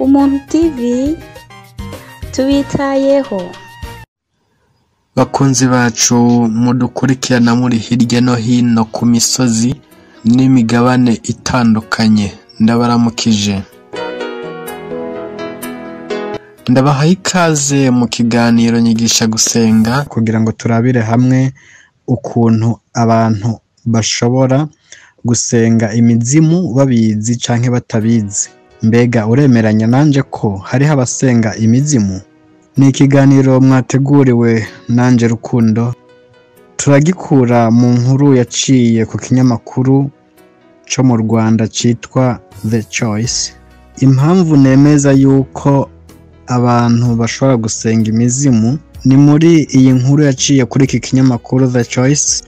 Umuntu TV tubitayeho. Bakunzi bacu mudukurikirana muri hirya no hino ku misozi n'imigabane itandukanye, ndabaramukije. Ndabahaye ikaze mu kiganiro nyigisha gusenga kugira ngo turabire hamwe ukuntu abantu bashobora gusenga imizimu babizi canke batabizi. Mbega uremeranya nanje ko hariho abasenga imizimu? Ni ikiganiro mwateguriwe nanje Rukundo, turagikura mu nkuru yaciye ku kinyamakuru cyo mu Rwanda citwa The Choice. Impamvu nemeza yuko abantu bashobora gusenga imizimu ni muri iyi nkuru yaciye kuri iki kinyamakuru The Choice.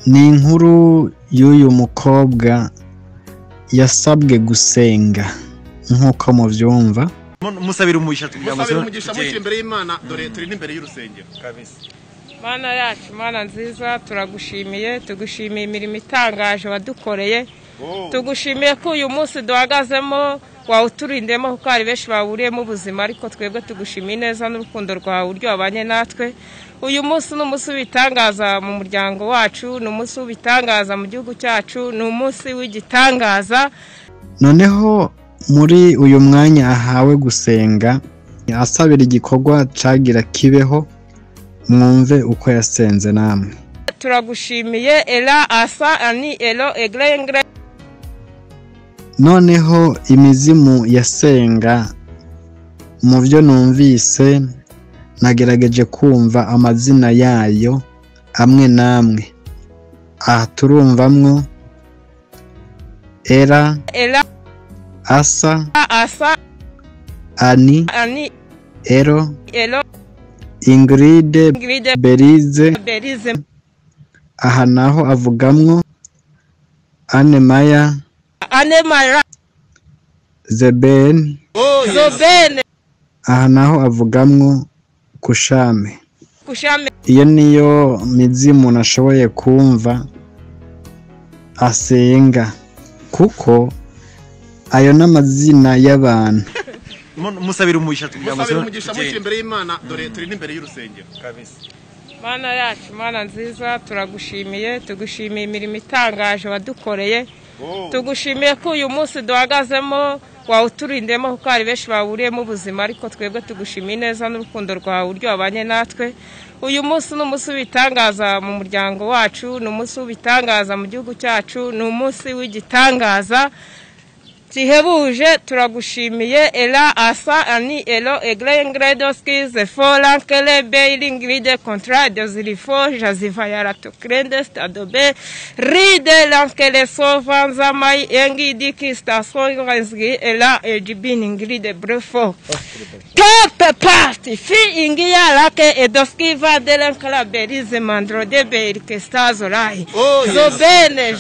Ni inkuru y'uyu mukobwa yasabwe gusenga nk'uko muvyumva. Musabira umugisha muci imbere y'Imana, dore turi n'imbere y'urusengero kabisa. Mana yacu, Mana nziza, turagushimiye, tugushimiye imirimo itangaje wadukoreye. Tugushimiye ko uyu munsi duhagazemo wawuturindemo kuko ari benshi baburiyemo ubuzima, ariko twebwe tugushimiye neza n'urukundo rwawe uryo wabanye natwe. Uyu munsi ni umunsi w'ibitangaza mu muryango wacu, ni umunsi w'ibitangaza mu gihugu cyacu, ni umunsi w'igitangaza. Noneho muri uyu mwanya ahawe gusenga, asabira igikorwa cagira kibeho, mwumve uko yasenze namwe. Turagushimiye Ela asa ani elo egrengre. Noneho imizimu yasenga, mu byo numvise nagerageje kumva amazina yayo amwe namwe. Aha turumvamwo Ela, Asa, Ani, Elo, Ingrid, Berize. Aha naho avugamwo Anemaya, Zeben. Aha naho avugamwo Kushame. Iyo niyo mizimu nashoboye kumva asenga, kuko ayo n'amazina y'abantu. Musabira umugisha muci imbere y'Imana, dore turi n'imbere y'urusengero kabisa. Mana yacu, Mana nziza, turagushimiye, tugushimiye imirimo itangaje wadukoreye. Tugushimiye ko uyu munsi duhagazemo wawuturindemo kuko ari benshi baburiyemo ubuzima, ariko twebwe tugushimiye neza n'urukundo rwawe uryo wabanye natwe. Uyu munsi ni umunsi w'ibitangaza mu muryango wacu, ni umunsi w'ibitangaza mu gihugu cyacu, ni umunsi w'igitangaza Tihebuje. Turagushimiye Ela asa ani elo egrengredoski ze folankele beilingride kontra de zilifo jazivayara to krendest adobe ride lankele sovanza mai engi dikista songanzgi Ela ejibiningride brefo Kepe parti fi ingia lake edoski vadelenkala berize mandro de beirikestazorai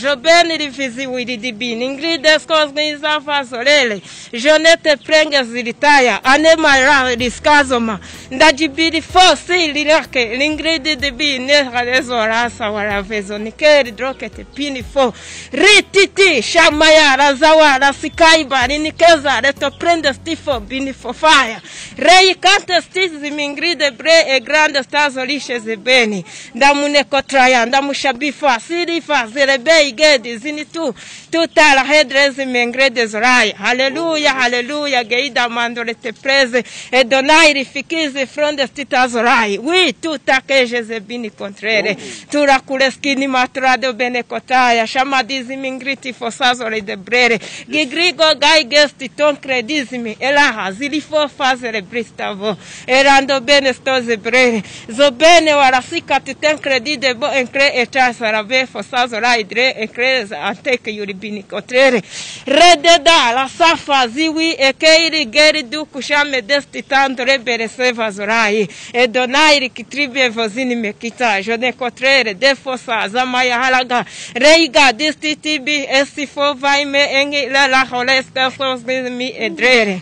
Jobene rifizi widibiningride skosgiza Fazolele, Jonete Prenga Zilitaya, Anemara Riskazoma, Ndajibiri Fosi Lirake, Lingridi de Bi, Nerezorasa, Waravezo, Nikeri Drokete, Pinifo, Rititi, Shamaya, Razawara, Sikaiba, Nikeza, Reto Prenda Stifo, Binifo Fire, Rei Canta Stizi Mingride Bre, e Grande Stazolishe Zebeni, Ndamune Kotraya, Ndamushabifa, Sirifa, Zerebei Gedi, Zinitu, Tutala Hedrezi Mengrede Zorai. Haleluya, haleluya, geida mandore te preze, e donai rifikize fronde stita Zorai. Oui, tuta que Jezebini contrere, tura kuleskini matrado bene kotaya, shamadizi mingriti fosazore de brere, gigrigo gai gesti ton credizimi, elaha, zilifo fazere bristavo, erando bene stoze brere, zobene warasika tuten credi de bo encre echa sarave fosazorai dre, encre anteke yuribini contrere, rededa la safa ziwi ekeiri geri du kushame desti tandre bereseva zorai e donairi kitribe vozini mekita jone kotrere defosa zamaya halaga reiga desti tibi esifo vaime engi la holeska fosmi edrere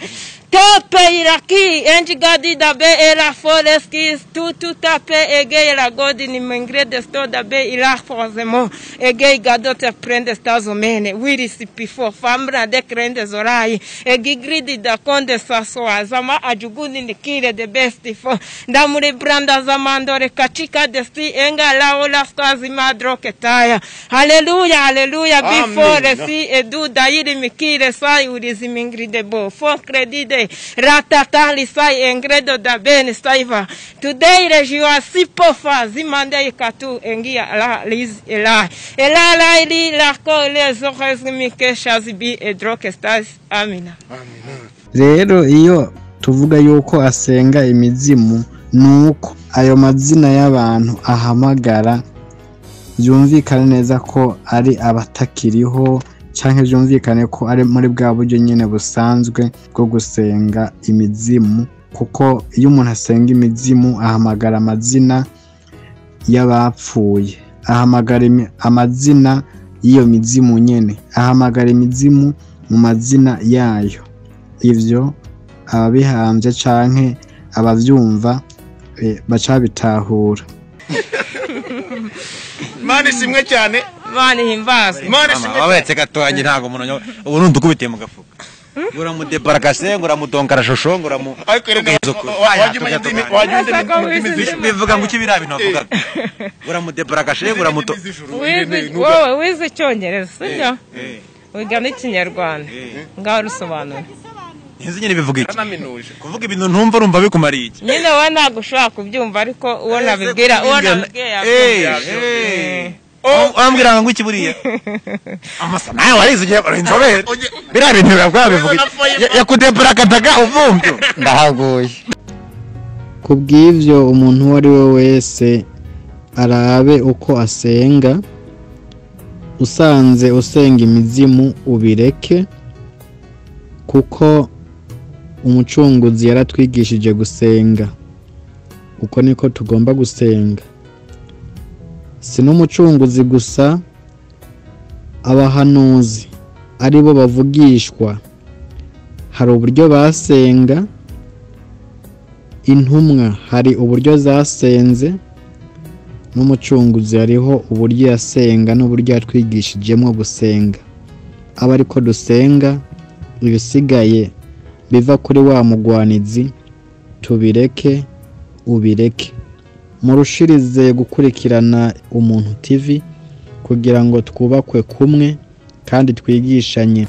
Tope iraki enji gadi dabe era foreski tu tape ege la godi ni mengre de sto dabe ira fozemo ege gadote prende stazomene wiri sipifo famra de krende zorai ege gridi da konde saso azama ajuguni nikire de besti fo ndamure branda zamandore katika desti enga laola skazi madro ketaya haleluya before si edu dairi mikire sai urizi mingri de bo fo credide ratatali sai engredo da bene saiva today regiwa sipofa zimande ikatu engia la liz ela li la ko les ojes mike shazibi edroke stas amina rero iyo tuvuga yuko asenga imizimu nuko ayo mazina y'abantu ahamagara byumvikana neza ko ari abatakiriho canke byumvikane ko ari muri bwa buryo nyene busanzwe bwo gusenga imizimu kuko iyo umuntu asenga imizimu ahamagara amazina y'abapfuye ahamagara amazina y'iyo mizimu nyene ahamagara imizimu mu mazina yayo ivyo ababihambye canke abavyumva baca bitahura Imana ishimwe cyane Imana ihimbaza Imana ishimwe wabetse gatoya ntago umuntu ubu nundukubitiye mu gafuka uramudebarakase nguramudonkara shosho nguramu bivuga ngo kibira bintu bavuga uramudebarakase nguramuto wize icyongereza sibyo wiga n'ikinyarwanda ngaho rusobanura nzi nyine bivuga iki kuvuga ibintu ntumva urumva bikumariye iki nyine wowe ntabwo ushobora kubyumva ariko uwo nabibwira wambwira ngo iki buriya amasa nawe warize ugiye inzobere biriya bintu bivuga yakudebarakataga uvumvyo ndahagoye kubw'ivyo umuntu uwo ari we wese arabe uko asenga usanze usenga imizimu ubireke kuko umucunguzi yaratwigishije gusenga uko niko tugomba gusenga si n'umucunguzi gusa abahanuzi ari bo bavugishwa hari uburyo basenga intumwa hari uburyo zasenze n'umucunguzi hariho uburyo yasenga n'uburyo yatwigishijemo gusenga aba ariko dusenga ibisigaye biva kuri wa mugwanizi tubireke ubireke murushirize gukurikirana Umuntu TV kugira ngo twubakwe kumwe kandi twigishanye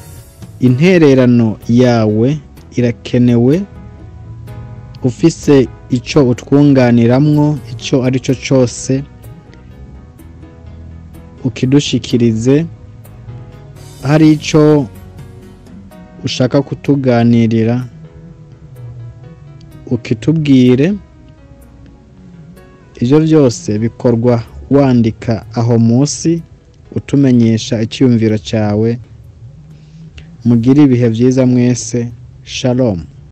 intererano yawe irakenewe ufise ico utwunganiramwo ico ari cyo cyose ukidushikirize hari ico ushaka kutuganirira ukitubwire ivyo byose bikorwa wandika aho munsi utumenyesha icyumviro cyawe mugire ibihe byiza mwese shalom